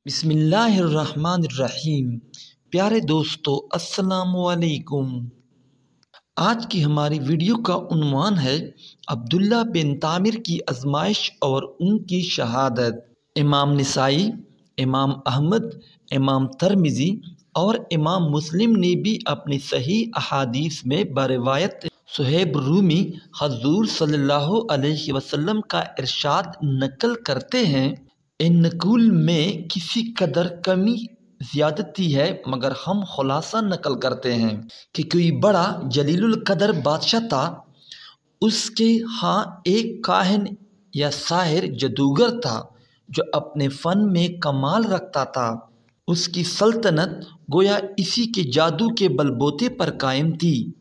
بسم اللہ الرحمن الرحیم۔ پیارے دوستو السلام علیکم۔ آج کی ہماری ویڈیو کا عنوان ہے عبداللہ بن تامر کی آزمائش اور ان کی شہادت۔ امام نسائی، امام احمد، امام ترمذی اور امام مسلم نے بھی اپنی صحیح احادیث میں بروایت صہیب رومی حضور صلی اللہ علیہ وسلم کا ارشاد نقل کرتے ہیں، ان نقول میں کسی قدر کمی زیادتی ہے، مگر ہم خلاصہ نقل کرتے ہیں کہ کوئی بڑا جلیل القدر بادشاہ تھا۔ اس کے ہاں ایک کاہن یا ساحر جادوگر تھا جو اپنے فن میں کمال رکھتا تھا۔ اس کی سلطنت گویا اسی کے جادو کے بل بوتے پر قائم تھی۔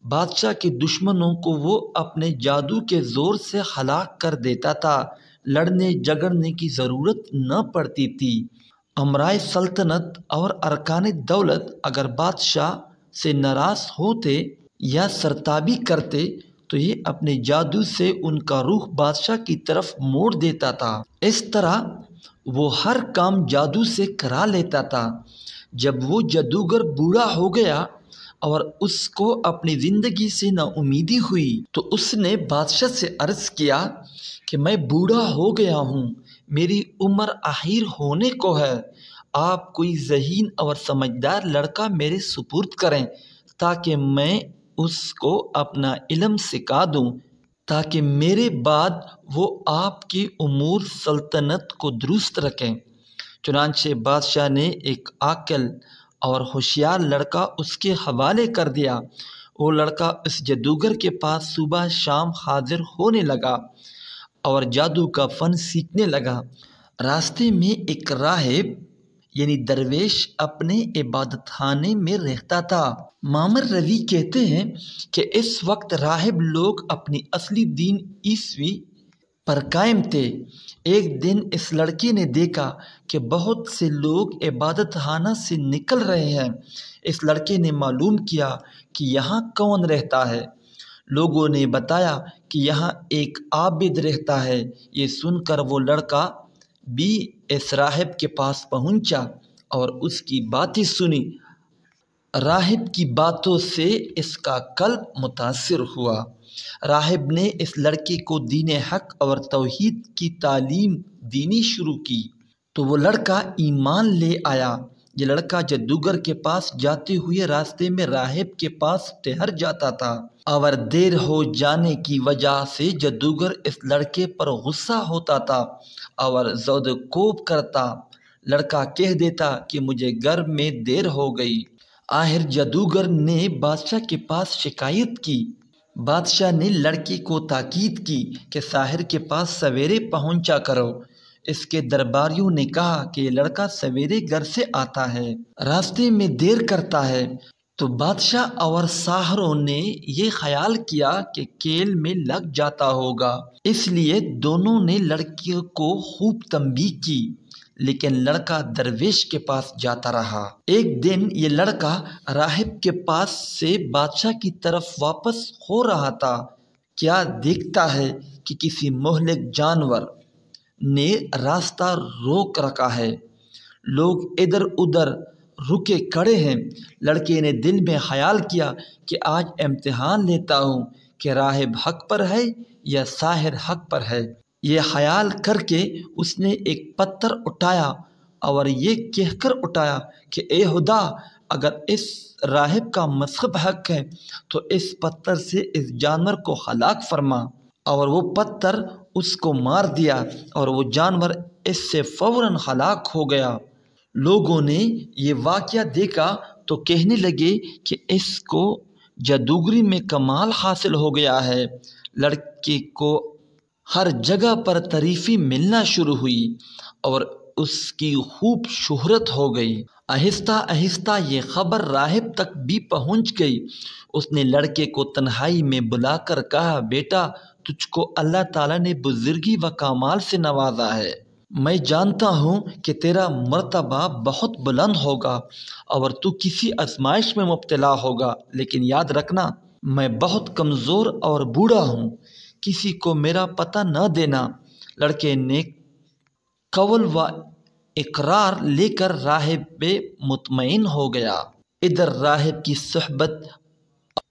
بادشاہ کے دشمنوں کو وہ اپنے جادو کے زور سے ہلاک کر دیتا تھا، لڑنے جھگڑنے کی ضرورت نہ پڑتی تھی۔ امرائے سلطنت اور ارکان دولت اگر بادشاہ سے ناراض ہوتے یا سرتابی کرتے تو یہ اپنے جادو سے ان کا رخ بادشاہ کی طرف موڑ دیتا تھا۔ اس طرح وہ ہر کام جادو سے کرا لیتا تھا۔ جب وہ جادوگر بوڑھا ہو گیا اور اس کو اپنی زندگی سے نا امیدی ہوئی تو اس نے بادشاہ سے عرض کیا کہ میں بوڑھا ہو گیا ہوں، میری عمر اخیر ہونے کو ہے، آپ کوئی ذہین اور سمجھدار لڑکا میرے سپرد کریں تاکہ میں اس کو اپنا علم سکھا دوں، تاکہ میرے بعد وہ آپ کی امور سلطنت کو درست رکھیں۔ چنانچہ بادشاہ نے ایک عاقل اور ہوشیار لڑکا اس کے حوالے کر دیا۔ وہ لڑکا اس جادوگر کے پاس صبح شام حاضر ہونے لگا اور جادو کا فن سیکھنے لگا۔ راستے میں ایک راہب یعنی درویش اپنے عبادت خانے میں رہتا تھا۔ معمر راوی کہتے ہیں کہ اس وقت راہب لوگ اپنی اصلی دین عیسوی پر قائم تھے۔ ایک دن اس لڑکے نے دیکھا کہ بہت سے لوگ عبادت خانہ سے نکل رہے ہیں۔ اس لڑکے نے معلوم کیا کہ یہاں کون رہتا ہے۔ لوگوں نے بتایا کہ یہاں ایک عابد رہتا ہے۔ یہ سن کر وہ لڑکا بھی اس راہب کے پاس پہنچا اور اس کی باتیں سنی۔ راہب کی باتوں سے اس کا قلب متاثر ہوا۔ راہب نے اس لڑکے کو دین حق اور توحید کی تعلیم دینی شروع کی تو وہ لڑکا ایمان لے آیا۔ یہ لڑکا جادوگر کے پاس جاتے ہوئے راستے میں راہب کے پاس ٹھہر جاتا تھا اور دیر ہو جانے کی وجہ سے جادوگر اس لڑکے پر غصہ ہوتا تھا اور زود کوب کرتا۔ لڑکا کہہ دیتا کہ مجھے گھر میں دیر ہو گئی۔ آخر جادوگر نے بادشاہ کے پاس شکایت کی۔ بادشاہ نے لڑکے کو تاکید کی کہ ساحر کے پاس سویرے پہنچا کرو۔ اس کے درباریوں نے کہا کہ یہ لڑکا سویرے گھر سے آتا ہے، راستے میں دیر کرتا ہے۔ تو بادشاہ اور ساحروں نے یہ خیال کیا کہ کھیل میں لگ جاتا ہوگا، اس لیے دونوں نے لڑکے کو خوب تنبیہ کی، لیکن لڑکا درویش کے پاس جاتا رہا۔ ایک دن یہ لڑکا راہب کے پاس سے بادشاہ کی طرف واپس ہو رہا تھا، کیا دیکھتا ہے کہ کسی مہلک جانور نے راستہ روک رکھا ہے۔ لوگ ادھر ادھر رکے کھڑے ہیں۔ لڑکے نے دل میں خیال کیا کہ آج امتحان لیتا ہوں کہ راہب حق پر ہے یا ساحر حق پر ہے۔ یہ خیال کر کے اس نے ایک پتھر اٹھایا اور یہ کہہ کر اٹھایا کہ اے خدا، اگر اس راہب کا مذہب حق ہے تو اس پتھر سے اس جانور کو ہلاک فرما۔ اور وہ پتھر اس کو مار دیا اور وہ جانور اس سے فوراً ہلاک ہو گیا۔ لوگوں نے یہ واقعہ دیکھا تو کہنے لگے کہ اس کو جادوگری میں کمال حاصل ہو گیا ہے۔ لڑکے کو ہر جگہ پر تعریفیں ملنا شروع ہوئی اور اس کی خوب شہرت ہو گئی۔ آہستہ آہستہ یہ خبر راہب تک بھی پہنچ گئی۔ اس نے لڑکے کو تنہائی میں بلا کر کہا، بیٹا، تجھ کو اللہ تعالیٰ نے بزرگی و کمال سے نوازا ہے۔ میں جانتا ہوں کہ تیرا مرتبہ بہت بلند ہوگا اور تو کسی آزمائش میں مبتلا ہوگا، لیکن یاد رکھنا میں بہت کمزور اور بوڑھا ہوں، کسی کو میرا پتہ نہ دینا۔ لڑکے نے قول و اقرار لے کر راہب پہ مطمئن ہو گیا۔ ادھر راہب کی صحبت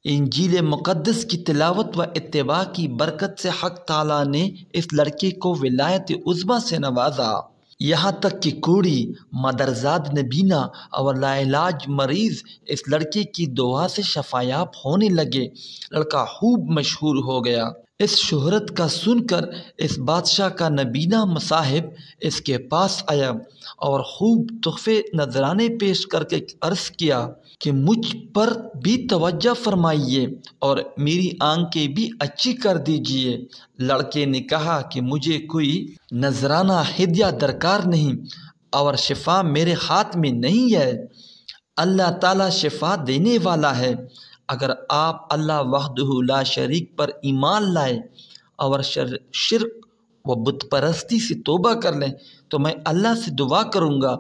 انجیل مقدس کی تلاوت و اتباع کی برکت سے حق تعالیٰ نے اس لڑکے کو ولایت عظمیٰ سے نوازا، یہاں تک کہ کوڑی، مادرزاد نبینا اور لاعلاج مریض اس لڑکے کی دعا سے شفایاب ہونے لگے۔ لڑکا خوب مشہور ہو گیا۔ اس شہرت کا سن کر اس بادشاہ کا نبینا مصاحب اس کے پاس آیا اور خوب تحفے نذرانے پیش کر کے عرض کیا کہ مجھ پر بھی توجہ فرمائیے اور میری آنکھیں بھی اچھی کر دیجیے۔ لڑکے نے کہا کہ مجھے کوئی نذرانہ ہدیہ درکار نہیں اور شفا میرے ہاتھ میں نہیں ہے، اللہ تعالیٰ شفا دینے والا ہے۔ اگر آپ اللہ وحدہ لا شریک پر ایمان لائے اور شرک و بت پرستی سے توبہ کر لیں تو میں اللہ سے دعا کروں گا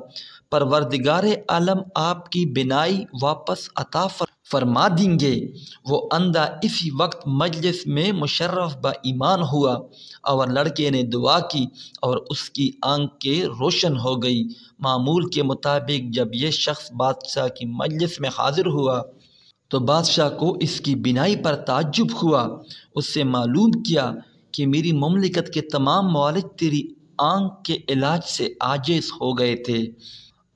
پروردگار عالم آپ کی بینائی واپس عطا فرما دیں گے۔ وہ اندھا اسی وقت مجلس میں مشرف با ایمان ہوا اور لڑکے نے دعا کی اور اس کی آنکھیں روشن ہو گئی۔ معمول کے مطابق جب یہ شخص بادشاہ کی مجلس میں حاضر ہوا تو بادشاہ کو اس کی بینائی پر تعجب ہوا۔ اس سے معلوم کیا کہ میری مملکت کے تمام موالد تیری آنکھ کے علاج سے عاجز ہو گئے تھے،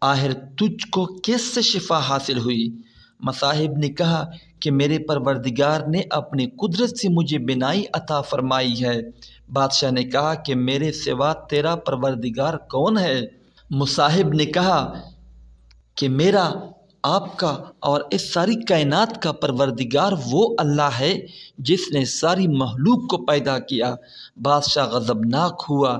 آخر تجھ کو کیس سے شفا حاصل ہوئی؟ مصاحب نے کہا کہ میرے پروردگار نے اپنی قدرت سے مجھے بینائی عطا فرمائی ہے۔ بادشاہ نے کہا کہ میرے سوا تیرا پروردگار کون ہے؟ مصاحب نے کہا کہ میرا، آپ کا اور اس ساری کائنات کا پروردگار وہ اللہ ہے جس نے ساری مخلوق کو پیدا کیا۔ بادشاہ غضبناک ہوا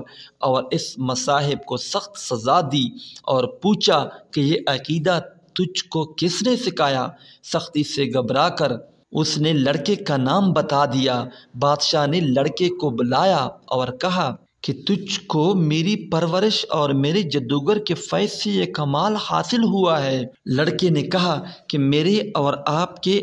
اور اس مصاحب کو سخت سزا دی اور پوچھا کہ یہ عقیدہ تجھ کو کس نے سکھایا؟ سختی سے گھبرا کر اس نے لڑکے کا نام بتا دیا۔ بادشاہ نے لڑکے کو بلایا اور کہا کہ تجھ کو میری پرورش اور میرے جدوگر کے فیض سے یہ کمال حاصل ہوا ہے۔ لڑکے نے کہا کہ میرے اور آپ کے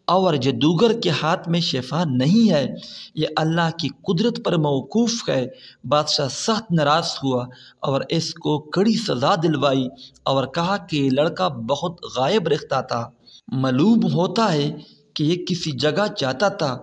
اور جدوگر کے ہاتھ میں شفا نہیں ہے، یہ اللہ کی قدرت پر موقوف ہے۔ بادشاہ سخت ناراض ہوا اور اس کو کڑی سزا دلوائی اور کہا کہ یہ لڑکا بہت غائب رہتا تھا، معلوم ہوتا ہے کہ یہ کسی جگہ جاتا تھا،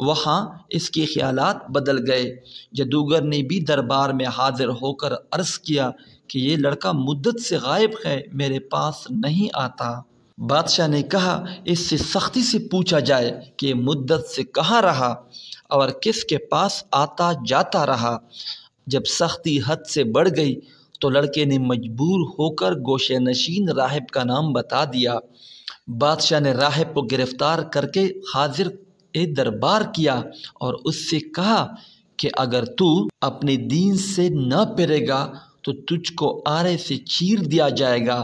وہاں اس کے خیالات بدل گئے۔ جدوگر نے بھی دربار میں حاضر ہو کر عرض کیا کہ یہ لڑکا مدت سے غائب ہے، میرے پاس نہیں آتا۔ بادشاہ نے کہا اس سے سختی سے پوچھا جائے کہ مدت سے کہاں رہا اور کس کے پاس آتا جاتا رہا۔ جب سختی حد سے بڑھ گئی تو لڑکے نے مجبور ہو کر گوشے نشین راہب کا نام بتا دیا۔ بادشاہ نے راہب کو گرفتار کر کے حاضر دربار کیا اور اس سے کہا کہ اگر تو اپنے دین سے نہ پھرے گا تو تجھ کو آرے سے چیر دیا جائے گا۔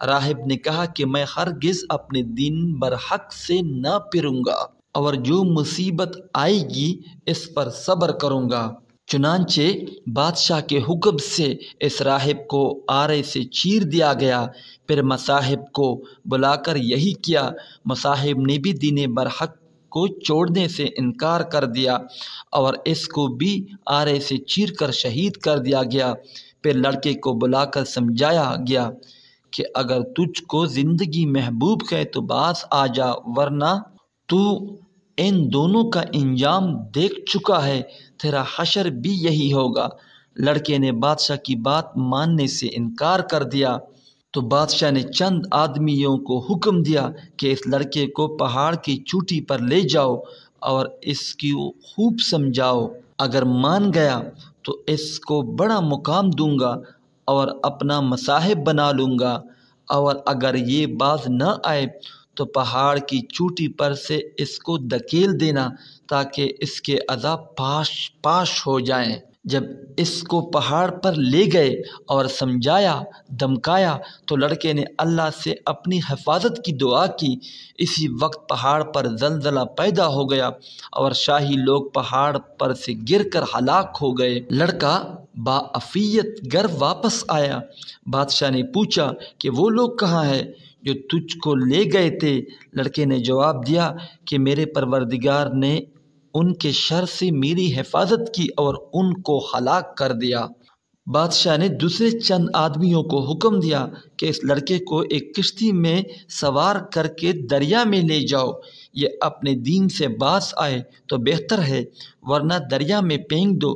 راہب نے کہا کہ میں ہرگز اپنے دین برحق سے نہ پھروں گا اور جو مصیبت آئے گی اس پر صبر کروں گا۔ چنانچہ بادشاہ کے حکم سے اس راہب کو آرے سے چیر دیا گیا۔ پھر مصاحب کو بلا کر یہی کیا۔ مصاحب نے بھی دین برحق کو چھوڑنے سے انکار کر دیا اور اس کو بھی آرے سے چیر کر شہید کر دیا گیا۔ پھر لڑکے کو بلا کر سمجھایا گیا کہ اگر تجھ کو زندگی محبوب ہے تو باز آ جا، ورنہ تو ان دونوں کا انجام دیکھ چکا ہے، تیرا حشر بھی یہی ہوگا۔ لڑکے نے بادشاہ کی بات ماننے سے انکار کر دیا تو بادشاہ نے چند آدمیوں کو حکم دیا کہ اس لڑکے کو پہاڑ کی چوٹی پر لے جاؤ اور اس کی خوب سمجھاؤ۔ اگر مان گیا تو اس کو بڑا مقام دوں گا اور اپنا مصاحب بنا لوں گا، اور اگر یہ باز نہ آئے تو پہاڑ کی چوٹی پر سے اس کو دھکیل دینا تاکہ اس کے عذاب پاش ہو جائیں۔ جب اس کو پہاڑ پر لے گئے اور سمجھایا دمکایا تو لڑکے نے اللہ سے اپنی حفاظت کی دعا کی۔ اسی وقت پہاڑ پر زلزلہ پیدا ہو گیا اور شاہی لوگ پہاڑ پر سے گر کر ہلاک ہو گئے۔ لڑکا بعافیت گھر واپس آیا۔ بادشاہ نے پوچھا کہ وہ لوگ کہاں ہیں جو تجھ کو لے گئے تھے؟ لڑکے نے جواب دیا کہ میرے پروردگار نے ان کے شر سے میری حفاظت کی اور ان کو ہلاک کر دیا۔ بادشاہ نے دوسرے چند آدمیوں کو حکم دیا کہ اس لڑکے کو ایک کشتی میں سوار کر کے دریا میں لے جاؤ، یہ اپنے دین سے باز آئے تو بہتر ہے، ورنہ دریا میں پھینک دو۔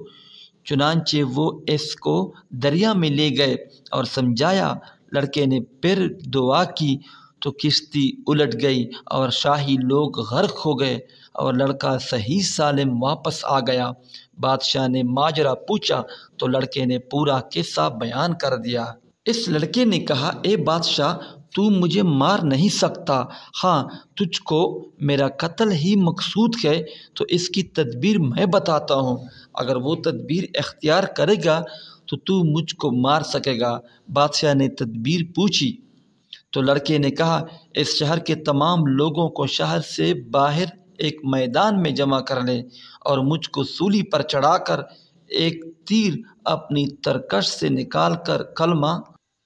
چنانچہ وہ اس کو دریا میں لے گئے اور سمجھایا۔ لڑکے نے پھر دعا کی تو کشتی الٹ گئی اور شاہی لوگ غرق ہو گئے اور لڑکا صحیح سالم واپس آ گیا۔ بادشاہ نے ماجرا پوچھا تو لڑکے نے پورا قصہ بیان کر دیا۔ اس لڑکے نے کہا، اے بادشاہ، تو مجھے مار نہیں سکتا، ہاں تجھ کو میرا قتل ہی مقصود ہے تو اس کی تدبیر میں بتاتا ہوں، اگر وہ تدبیر اختیار کرے گا تو مجھ کو مار سکے گا۔ بادشاہ نے تدبیر پوچھی تو لڑکے نے کہا، اس شہر کے تمام لوگوں کو شہر سے باہر ایک میدان میں جمع کر لے اور مجھ کو سولی پر چڑھا کر ایک تیر اپنی ترکش سے نکال کر کلمہ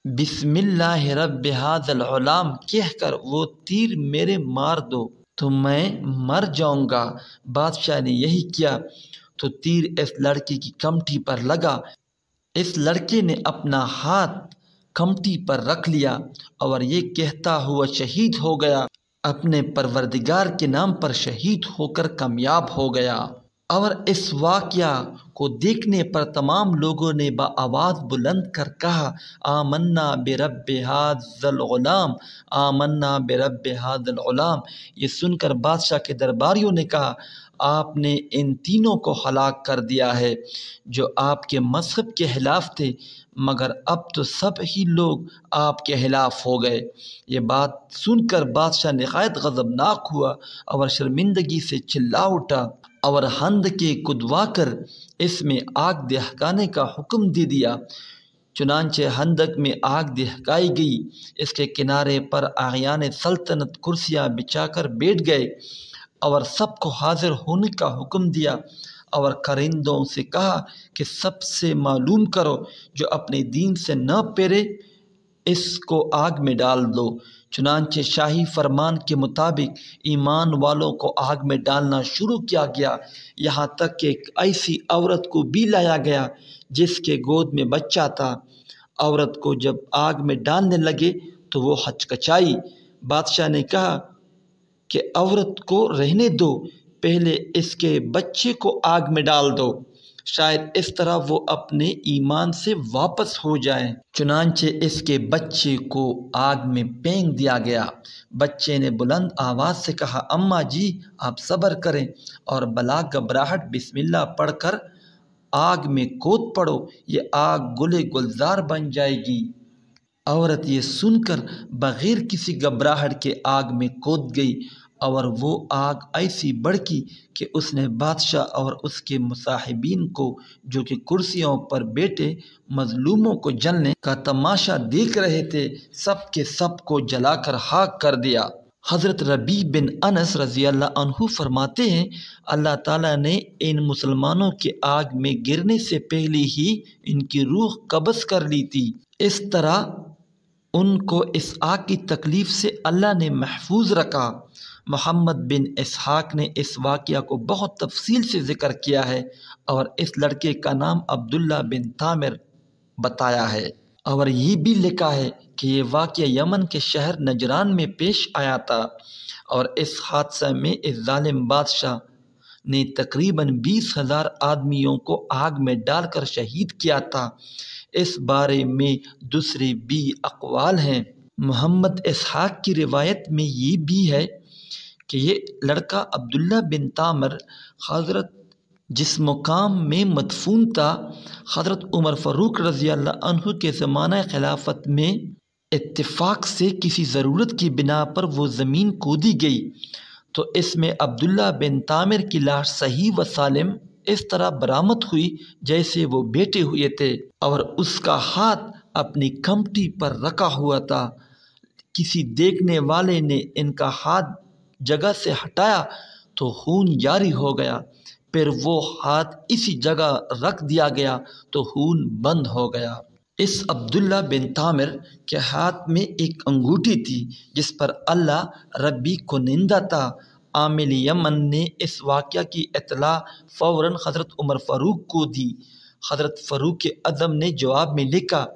بسم اللہ رب ھذا الغلام کہہ کر وہ تیر میرے مار دو تو میں مر جاؤں گا۔ بادشاہ نے یہی کیا تو تیر اس لڑکے کی کمٹی پر لگا۔ اس لڑکے نے اپنا ہاتھ کمٹی پر رکھ لیا اور یہ کہتا ہوا شہید ہو گیا، اپنے پروردگار کے نام پر شہید ہو کر کامیاب ہو گیا۔ اور اس واقعہ کو دیکھنے پر تمام لوگوں نے بآواز بلند کر کہا، آمنا برب ھذا الغلام، آمنا برب ھذا الغلام۔ یہ سن کر بادشاہ کے درباریوں نے کہا، آپ نے ان تینوں کو ہلاک کر دیا ہے جو آپ کے مذہب کے خلاف تھے، مگر اب تو سب ہی لوگ آپ کے خلاف ہو گئے۔ یہ بات سن کر بادشاہ نہایت غضبناک ہوا اور شرمندگی سے چلا اٹھا اور خندقیں کھدوا کر اس میں آگ دہکانے کا حکم دے دیا۔ چنانچہ خندق میں آگ دہکائی گئی، اس کے کنارے پر اعیان سلطنت کرسیاں بچھا کر بیٹھ گئے اور سب کو حاضر ہونے کا حکم دیا اور کارندوں سے کہا کہ سب سے معلوم کرو، جو اپنے دین سے نہ پھرے اس کو آگ میں ڈال دو۔ چنانچہ شاہی فرمان کے مطابق ایمان والوں کو آگ میں ڈالنا شروع کیا گیا، یہاں تک کہ ایک ایسی عورت کو بھی لایا گیا جس کے گود میں بچہ تھا۔ عورت کو جب آگ میں ڈالنے لگے تو وہ ہچکچائی۔ بادشاہ نے کہا کہ عورت کو رہنے دو، پہلے اس کے بچے کو آگ میں ڈال دو، شاید اس طرح وہ اپنے ایمان سے واپس ہو جائیں۔ چنانچہ اس کے بچے کو آگ میں پھینک دیا گیا۔ بچے نے بلند آواز سے کہا، اماں جی آپ صبر کریں اور بلا گھبراہٹ بسم اللہ پڑھ کر آگ میں کود پڑو، یہ آگ گلے گلزار بن جائے گی۔ عورت یہ سن کر بغیر کسی گھبراہٹ کے آگ میں کود گئی اور وہ آگ ایسی بھڑکی کہ اس نے بادشاہ اور اس کے مصاحبین کو، جو کہ کرسیوں پر بیٹھے مظلوموں کو جلنے کا تماشا دیکھ رہے تھے، سب کے سب کو جلا کر خاک کر دیا۔ حضرت ربیع بن انس رضی اللہ عنہ فرماتے ہیں، اللہ تعالیٰ نے ان مسلمانوں کے آگ میں گرنے سے پہلے ہی ان کی روح قبض کر لی تھی، اس طرح ان کو اس آگ کی تکلیف سے اللہ نے محفوظ رکھا۔ محمد بن اسحاق نے اس واقعہ کو بہت تفصیل سے ذکر کیا ہے اور اس لڑکے کا نام عبداللہ بن تامر بتایا ہے، اور یہ بھی لکھا ہے کہ یہ واقعہ یمن کے شہر نجران میں پیش آیا تھا اور اس حادثہ میں اس ظالم بادشاہ نے تقریباً 20,000 آدمیوں کو آگ میں ڈال کر شہید کیا تھا۔ اس بارے میں دوسرے بھی اقوال ہیں۔ محمد اسحاق کی روایت میں یہ بھی ہے کہ یہ لڑکا عبداللہ بن تامر حضرت جس مقام میں مدفون تھا، حضرت عمر فاروق رضی اللہ عنہ کے زمانہ خلافت میں اتفاق سے کسی ضرورت کی بنا پر وہ زمین کھودی گئی تو اس میں عبداللہ بن تامر کی لاش صحیح و سالم اس طرح برآمد ہوئی جیسے وہ بیٹھے ہوئے تھے اور اس کا ہاتھ اپنی کمٹی پر رکھا ہوا تھا۔ کسی دیکھنے والے نے ان کا ہاتھ جگہ سے ہٹایا تو خون جاری ہو گیا، پھر وہ ہاتھ اسی جگہ رکھ دیا گیا تو خون بند ہو گیا۔ اس عبداللہ بن تامر کے ہاتھ میں ایک انگوٹھی تھی جس پر اللہ ربی کنندہ تھا۔ عامل یمن نے اس واقعہ کی اطلاع فوراً حضرت عمر فاروق کو دی۔ حضرت فاروق اعظم نے جواب میں لکھا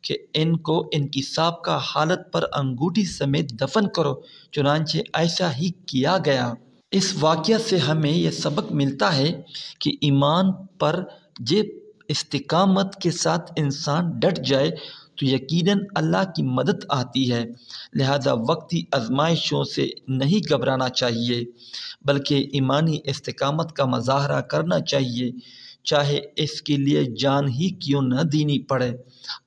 کہ ان کو ان کی سابقہ حالت پر انگوٹھی سمیت دفن کرو، چنانچہ ایسا ہی کیا گیا۔ اس واقعہ سے ہمیں یہ سبق ملتا ہے کہ ایمان پر جب استقامت کے ساتھ انسان ڈٹ جائے تو یقیناً اللہ کی مدد آتی ہے، لہذا وقتی آزمائشوں سے نہیں گھبرانا چاہیے بلکہ ایمانی استقامت کا مظاہرہ کرنا چاہیے، چاہے اس کے لیے جان ہی کیوں نہ دینی پڑے۔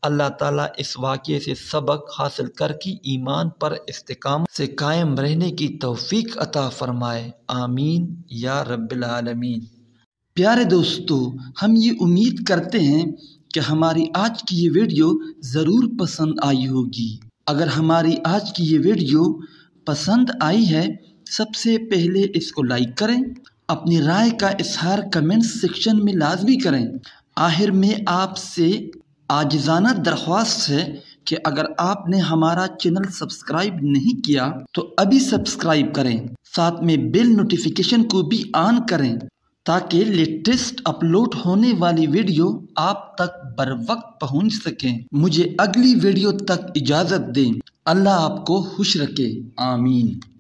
اللہ تعالیٰ اس واقعے سے سبق حاصل کر کے ایمان پر استقامت سے قائم رہنے کی توفیق عطا فرمائے، آمین یا رب العالمین۔ پیارے دوستو، ہم یہ امید کرتے ہیں کہ ہماری آج کی یہ ویڈیو ضرور پسند آئی ہوگی۔ اگر ہماری آج کی یہ ویڈیو پسند آئی ہے، سب سے پہلے اس کو لائک کریں، اپنی رائے کا اظہار کمنٹ سیکشن میں لازمی کریں۔ آخر میں آپ سے عاجزانہ درخواست ہے کہ اگر آپ نے ہمارا چینل سبسکرائب نہیں کیا تو ابھی سبسکرائب کریں، ساتھ میں بیل نوٹیفیکیشن کو بھی آن کریں تاکہ لیٹسٹ اپلوڈ ہونے والی ویڈیو آپ تک بر وقت پہنچ سکیں۔ مجھے اگلی ویڈیو تک اجازت دیں۔ اللہ آپ کو خوش رکھے، آمین۔